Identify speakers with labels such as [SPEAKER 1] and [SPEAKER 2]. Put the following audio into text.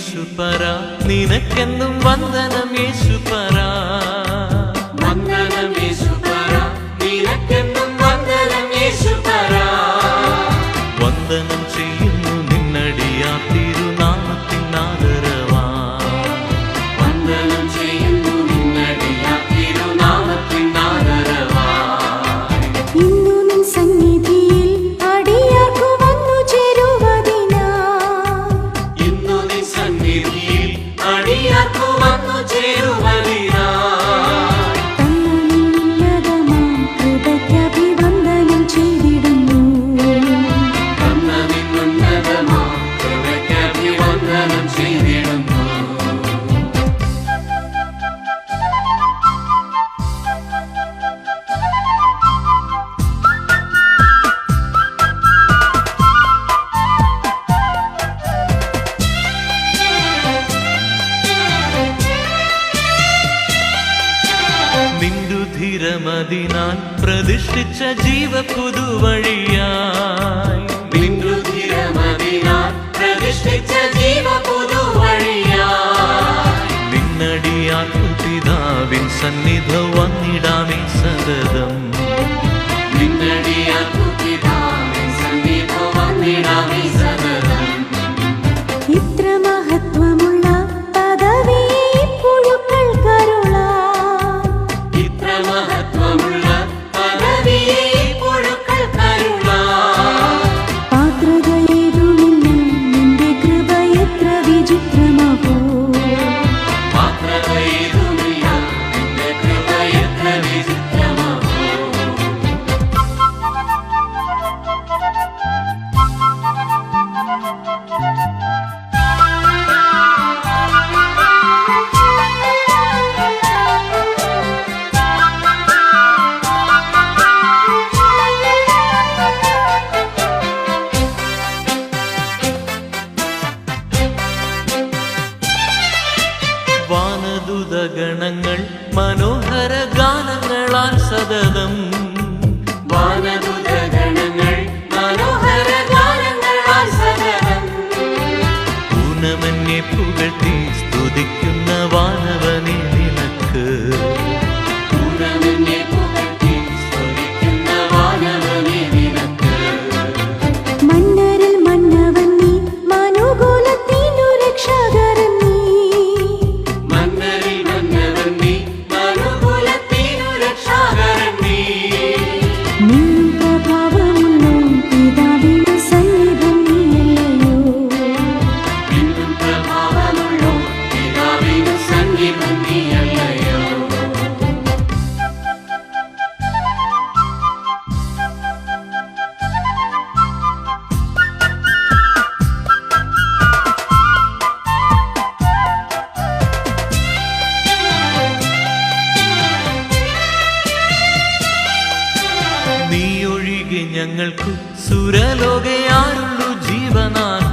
[SPEAKER 1] യേശുപര നിനക്കെന്നും വന്ദനം യേശുപര
[SPEAKER 2] വന്ദനം യേശുപര നിനക്കെന്നും വന്ദനം യേശുപര
[SPEAKER 1] വന്ദനം ചെയ്യുന്നു നിന്നടിയാ തിരുനാമത്തിൻ ആദരവാ
[SPEAKER 2] വന്ദനം ചെയ്യുന്നു നിന്നടിയാ തിരുനാമത്തിൻ ആദരവാ
[SPEAKER 3] ഇന്നു നിൻ സന്നിധിയിൽ അടിയാർക്കു വന്നു ചേരുവതിനാ
[SPEAKER 2] ഇന്നു നിൻ സന്നിധിയിൽ അടിയാർക്കു വന്നു ചേരുവതിനാ
[SPEAKER 3] കൃപയ്ക്കഭിവന്ദനം ചെയ്തിടുന്നു
[SPEAKER 2] കൃപയ്ക്കഭിവന്ദനം ചെയ്തിടുന്നു
[SPEAKER 1] നിന്ദുധിരമതിനാൽ പ്രതിഷ്ഠിച്ച ജീവ പുതുവഴിയായി
[SPEAKER 2] നിന്ദുധിരമതിനാൽ പ്രതിഷ്ഠിച്ച ജീവ പുതുവഴിയായി
[SPEAKER 1] നിന്നടിയാർക്കു പിതാവിൻ സന്നിധ വന്നിടാമേ സതതം
[SPEAKER 2] നിന്നടിയാർക്കു പിതാവിൻ സന്നിധി വന്നിടാമേ സതതം
[SPEAKER 3] ഇത്ര മഹത്വമുള്ള പദവിയെ ഇപ്പോഴുക്കൾ കരുളാം
[SPEAKER 2] ഇത്ര മഹത്വമുള്ള പദവിയെ പുഴുക്കൾ കരുളാം
[SPEAKER 3] പാത്രതയേതുമില്ല നിന്റെ കൃപ എത്ര വിചിത്രമാകൂ
[SPEAKER 2] പാത്രതയേതുമില്ല നിന്റെ കൃപ എത്ര വിചിത്രമാകൂ
[SPEAKER 1] വാനദൂതഗണങ്ങൾ മനോഹര ഗാനങ്ങളാൽ സതതം
[SPEAKER 2] വാനദൂതഗണങ്ങൾ മനോഹര ഗാനങ്ങളാൽ സതതം
[SPEAKER 1] പൂനമന്യെ പുകഴ്ത്തി സ്തുതിക്കുന്ന വാനവനെ നിനക്ക്
[SPEAKER 2] പൂർണ്ണനെ പുകഴ്ത്തി സ്തുതിക്കുന്ന വാനവനെ നിനക്ക്
[SPEAKER 3] മന്നരിൽ മന്നവൻ നീ മനുകുലത്തിനു രക്ഷകരൻ നീ
[SPEAKER 2] മന്നരിൽ മന്നവൻ നീ മനുകുലത്തിനു രക്ഷാകരൻ നീ
[SPEAKER 3] നിന്നും പ്രഭാവമുള്ളോ പിതാവിനു സന്നിധം നീയല്ലയോ
[SPEAKER 2] നിന്നും പ്രഭാവമുള്ളോ പിതാവിനു സന്നിധം നീയല്ലയോ
[SPEAKER 1] നീ ഒഴികെ ഞങ്ങൾക്കു സുരലോകയാരുള്ളു ജീവനാഥ